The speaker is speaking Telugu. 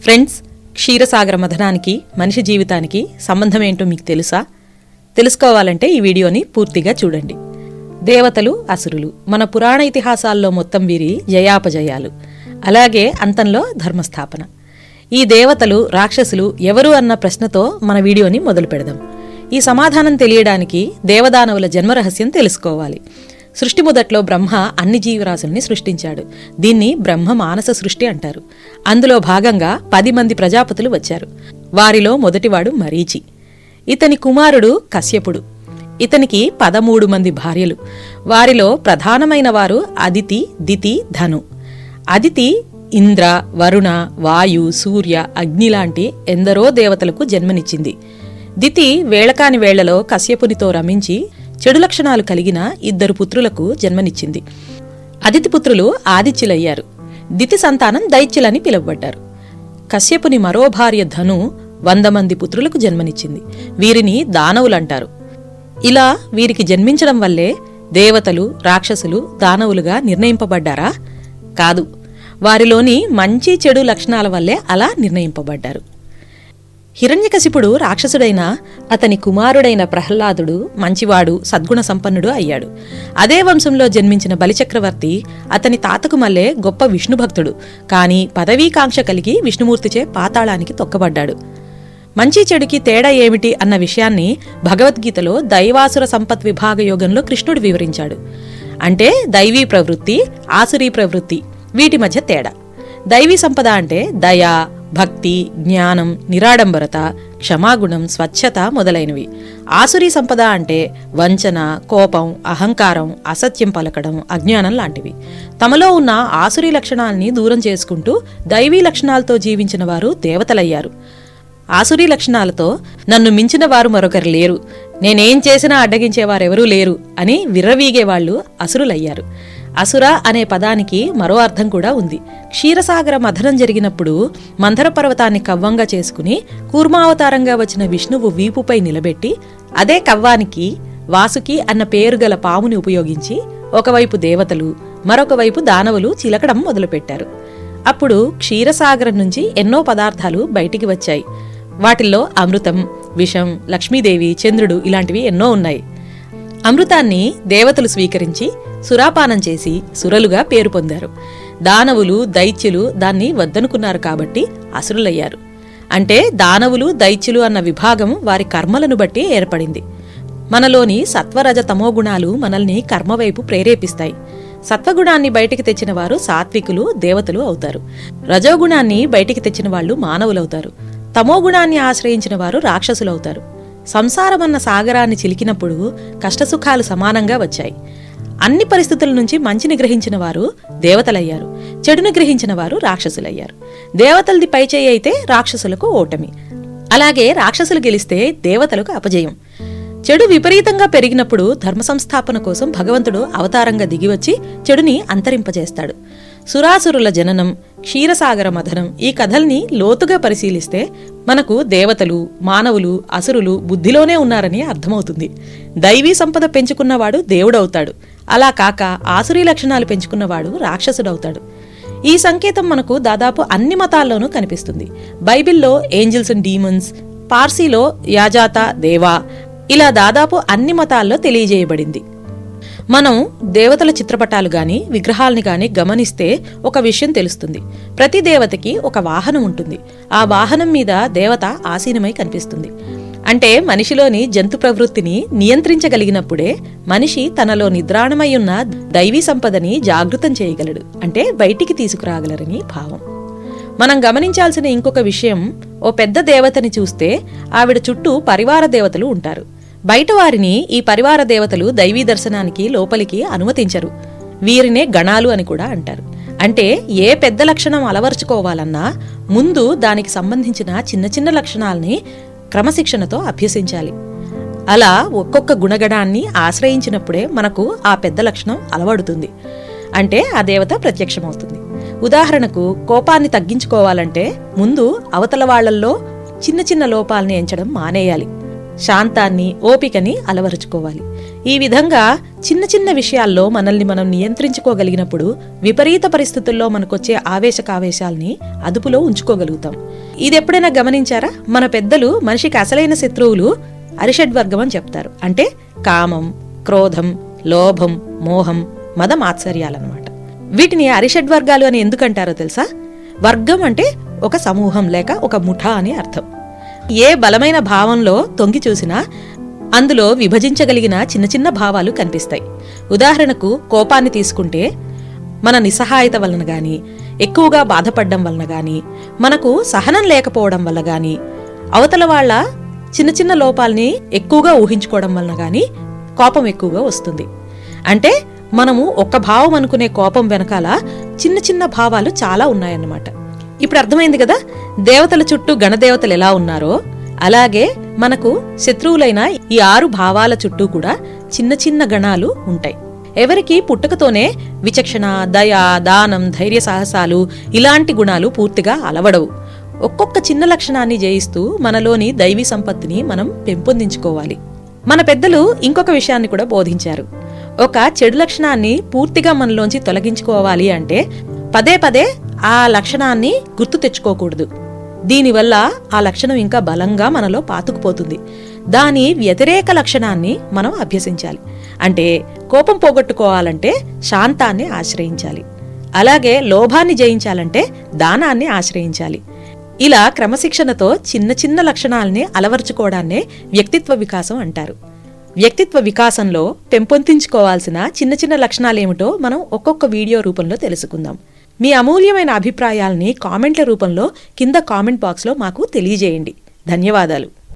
ఫ్రెండ్స్, క్షీరసాగర మథనానికి మనిషి జీవితానికి సంబంధం ఏంటో మీకు తెలుసా? తెలుసుకోవాలంటే ఈ వీడియోని పూర్తిగా చూడండి. దేవతలు, అసురులు మన పురాణ ఇతిహాసాల్లో మొత్తం వీరి జయాపజయాలు, అలాగే అంతంలో ధర్మస్థాపన. ఈ దేవతలు, రాక్షసులు ఎవరు అన్న ప్రశ్నతో మన వీడియోని మొదలు పెడదాం. ఈ సమాధానం తెలియడానికి దేవదానవుల జన్మరహస్యం తెలుసుకోవాలి. సృష్టి మొదట్లో బ్రహ్మ అన్ని జీవరాశుల్ని సృష్టించాడు. దీన్ని బ్రహ్మ మానస సృష్టి అంటారు. అందులో భాగంగా 10 మంది ప్రజాపతులు వచ్చారు. వారిలో మొదటివాడు మరీచి. ఇతని కుమారుడు కశ్యపుడు. ఇతనికి 13 మంది భార్యలు. వారిలో ప్రధానమైన వారు అదితి, దితి, ధను. అదితి ఇంద్ర, వరుణ, వాయు, సూర్య, అగ్ని లాంటి ఎందరో దేవతలకు జన్మనిచ్చింది. దితి వేళకాని వేళలో కశ్యపునితో రమించి చెడు లక్షణాలు కలిగిన 2 పుత్రులకు జన్మనిచ్చింది. అదితి పుత్రులు ఆదిత్యులయ్యారు. దితి సంతానం దైత్యులని పిలువబడ్డారు. కశ్యపుని మరో భార్య ధను 100 మంది పుత్రులకు జన్మనిచ్చింది. వీరిని దానవులంటారు. ఇలా వీరికి జన్మించడం వల్లే దేవతలు, రాక్షసులు, దానవులుగా నిర్ణయింపబడ్డారా? కాదు, వారిలోని మంచి చెడు లక్షణాల వల్లే అలా నిర్ణయింపబడ్డారు. హిరణ్యకశిపుడు రాక్షసుడైన అతని కుమారుడైన ప్రహ్లాదుడు మంచివాడు, సద్గుణ సంపన్నుడు అయ్యాడు. అదే వంశంలో జన్మించిన బలిచక్రవర్తి అతని తాతకు మల్లే గొప్ప విష్ణుభక్తుడు. కాని పదవీకాంక్ష కలిగి విష్ణుమూర్తిచే పాతాళానికి తొక్కబడ్డాడు. మంచి చెడుకి తేడా ఏమిటి అన్న విషయాన్ని భగవద్గీతలో దైవాసుర సంపత్ విభాగ యోగంలో కృష్ణుడు వివరించాడు. అంటే దైవీ ప్రవృత్తి, ఆసురీ ప్రవృత్తి, వీటి మధ్య తేడా. దైవీ సంపద అంటే దయ, భక్తి, జ్ఞానం, నిరాడంబరత, క్షమాగుణం, స్వచ్ఛత మొదలైనవి. ఆసురీ సంపద అంటే వంచన, కోపం, అహంకారం, అసత్యం పలకడం, అజ్ఞానం లాంటివి. తమలో ఉన్న ఆసురీ లక్షణాల్ని దూరం చేసుకుంటూ దైవీ లక్షణాలతో జీవించిన వారు దేవతలయ్యారు. ఆసురీ లక్షణాలతో నన్ను మించిన వారు మరొకరు లేరు, నేనేం చేసినా అడ్డగించేవారెవరూ లేరు అని విర్రవీగేవాళ్లు అసురులయ్యారు. అసుర అనే పదానికి మరో అర్థం కూడా ఉంది. క్షీరసాగర మథనం జరిగినప్పుడు మంథర పర్వతాన్ని కవ్వంగా చేసుకుని కూర్మావతారంగా వచ్చిన విష్ణువు వీపుపై నిలబెట్టి అదే కవ్వానికి వాసుకి అన్న పేరు గల పాముని ఉపయోగించి ఒకవైపు దేవతలు, మరొక వైపు దానవులు చిలకడం మొదలుపెట్టారు. అప్పుడు క్షీరసాగరం నుంచి ఎన్నో పదార్థాలు బయటికి వచ్చాయి. వాటిల్లో అమృతం, విషం, లక్ష్మీదేవి, చంద్రుడు ఇలాంటివి ఎన్నో ఉన్నాయి. అమృతాన్ని దేవతలు స్వీకరించి సురాపానం చేసి సురలుగా పేరు పొందారు. దానవులు, దైత్యులు దాన్ని వద్దనుకున్నారు కాబట్టి అసురులయ్యారు. అంటే దానవులు, దైత్యులు అన్న విభాగం వారి కర్మలను బట్టి ఏర్పడింది. మనలోని సత్వరజ తమోగుణాలు మనల్ని కర్మవైపు ప్రేరేపిస్తాయి. సత్వగుణాన్ని బయటికి తెచ్చిన వారు సాత్వికులు, దేవతలు అవుతారు. రజోగుణాన్ని బయటికి తెచ్చిన వాళ్లు మానవులవుతారు. తమోగుణాన్ని ఆశ్రయించిన వారు రాక్షసులవుతారు. సంసారమన్న సాగరాన్ని చిలికినప్పుడు కష్టసుఖాలు సమానంగా వచ్చాయి. అన్ని పరిస్థితుల నుంచి మంచిని గ్రహించిన వారు దేవతలయ్యారు. చెడుని గ్రహించిన వారు రాక్షసులయ్యారు. దేవతలది పైచేయి అయితే రాక్షసులకు ఓటమి. అలాగే రాక్షసులు గెలిస్తే దేవతలకు అపజయం. చెడు విపరీతంగా పెరిగినప్పుడు ధర్మ సంస్థాపన కోసం భగవంతుడు అవతారంగా దిగివచ్చి చెడుని అంతరింపజేస్తాడు. సురాసురుల జననం, క్షీరసాగర మథనం ఈ కథల్ని లోతుగా పరిశీలిస్తే మనకు దేవతలు, మానవులు, అసురులు బుద్ధిలోనే ఉన్నారని అర్థమవుతుంది. దైవీ సంపద పెంచుకున్నవాడు దేవుడవుతాడు. అలా కాక ఆసురీ లక్షణాలు పెంచుకున్నవాడు రాక్షసుడవుతాడు. ఈ సంకేతం మనకు దాదాపు అన్ని మతాల్లోనూ కనిపిస్తుంది. బైబిల్లో ఏంజిల్స్ అండ్ డీమన్స్, పార్సీలో యాజాత, దేవా, ఇలా దాదాపు అన్ని మతాల్లో తెలియజేయబడింది. మనం దేవతల చిత్రపటాలు గాని విగ్రహాల్ని గాని గమనిస్తే ఒక విషయం తెలుస్తుంది. ప్రతి దేవతకి ఒక వాహనం ఉంటుంది. ఆ వాహనం మీద దేవత ఆసీనమై కనిపిస్తుంది. అంటే మనిషిలోని జంతు ప్రవృత్తిని నియంత్రించగలిగినప్పుడే మనిషి తనలో నిద్రాణమై ఉన్న దైవీ సంపదని జాగృతం చేయగలడు, అంటే బయటికి తీసుకురాగలరని భావం. మనం గమనించాల్సిన ఇంకొక విషయం, ఓ పెద్ద దేవతని చూస్తే ఆవిడ చుట్టూ పరివార దేవతలు ఉంటారు. బయట వారిని ఈ పరివార దేవతలు దైవీ దర్శనానికి లోపలికి అనుమతించరు. వీరినే గణాలు అని కూడా అంటారు. అంటే ఏ పెద్ద లక్షణం అలవర్చుకోవాలన్నా ముందు దానికి సంబంధించిన చిన్న చిన్న లక్షణాల్ని క్రమశిక్షణతో అభ్యసించాలి. అలా ఒక్కొక్క గుణగణాన్ని ఆశ్రయించినప్పుడే మనకు ఆ పెద్ద లక్షణం అలవడుతుంది. అంటే ఆ దేవత ప్రత్యక్షమవుతుంది. ఉదాహరణకు కోపాన్ని తగ్గించుకోవాలంటే ముందు అవతల వాళ్లల్లో చిన్న చిన్న లోపాలని ఎంచడం మానేయాలి. శాంతాన్ని, ఓపికని అలవరుచుకోవాలి. ఈ విధంగా చిన్న చిన్న విషయాల్లో మనల్ని మనం నియంత్రించుకోగలిగినప్పుడు విపరీత పరిస్థితుల్లో మనకొచ్చే ఆవేశకావేశాల్ని అదుపులో ఉంచుకోగలుగుతాం. ఇది ఎప్పుడైనా గమనించారా? మన పెద్దలు మనిషికి అసలైన శత్రువులు అరిషడ్వర్గం అని చెప్తారు. అంటే కామం, క్రోధం, లోభం, మోహం, మదం, ఆత్సర్యాలన్నమాట. వీటిని అరిషడ్వర్గాలు అని ఎందుకంటారో తెలుసా? వర్గం అంటే ఒక సమూహం లేక ఒక ముఠా అని అర్థం. ఏ బలమైన భావంలో తొంగి చూసినా అందులో విభజించగలిగిన చిన్న చిన్న భావాలు కనిపిస్తాయి. ఉదాహరణకు కోపాన్ని తీసుకుంటే మన నిస్సహాయత వలన గాని, ఎక్కువగా బాధపడడం వలన గాని, మనకు సహనం లేకపోవడం వల్ల గాని, అవతల వాళ్ళ చిన్న చిన్న లోపాలని ఎక్కువగా ఊహించుకోవడం వలన గాని కోపం ఎక్కువగా వస్తుంది. అంటే మనము ఒక్క భావం అనుకునే కోపం వెనకాల చిన్న చిన్న భావాలు చాలా ఉన్నాయన్నమాట. ఇప్పుడు అర్థమైంది కదా, దేవతల చుట్టూ గణదేవతలు ఎలా ఉన్నారో అలాగే మనకు శత్రువులైన ఈ 6 భావాల చుట్టూ కూడా చిన్న చిన్న గణాలు ఉంటాయి. ఎవరికి పుట్టుకతోనే విచక్షణ, దయ, దానం, ధైర్య సాహసాలు ఇలాంటి గుణాలు పూర్తిగా అలవడవు. ఒక్కొక్క చిన్న లక్షణాన్ని జయిస్తూ మనలోని దైవీ సంపత్తిని మనం పెంపొందించుకోవాలి. మన పెద్దలు ఇంకొక విషయాన్ని కూడా బోధించారు. ఒక చెడు లక్షణాన్ని పూర్తిగా మనలోంచి తొలగించుకోవాలి అంటే పదే పదే ఆ లక్షణాన్ని గుర్తు తెచ్చుకోకూడదు. దీనివల్ల ఆ లక్షణం ఇంకా బలంగా మనలో పాతుకుపోతుంది. దాని వ్యతిరేక లక్షణాన్ని మనం అభ్యసించాలి. అంటే కోపం పోగొట్టుకోవాలంటే శాంతాన్ని ఆశ్రయించాలి. అలాగే లోభాన్ని జయించాలంటే దానాన్ని ఆశ్రయించాలి. ఇలా క్రమశిక్షణతో చిన్న చిన్న లక్షణాలని అలవర్చుకోవడాన్నే వ్యక్తిత్వ వికాసం అంటారు. వ్యక్తిత్వ వికాసంలో పెంపొందించుకోవాల్సిన చిన్న చిన్న లక్షణాలేమిటో మనం ఒక్కొక్క వీడియో రూపంలో తెలుసుకుందాం. మీ అమూల్యమైన అభిప్రాయాల్ని కామెంట్ల రూపంలో కింద కామెంట్ బాక్స్లో మాకు తెలియజేయండి. ధన్యవాదాలు.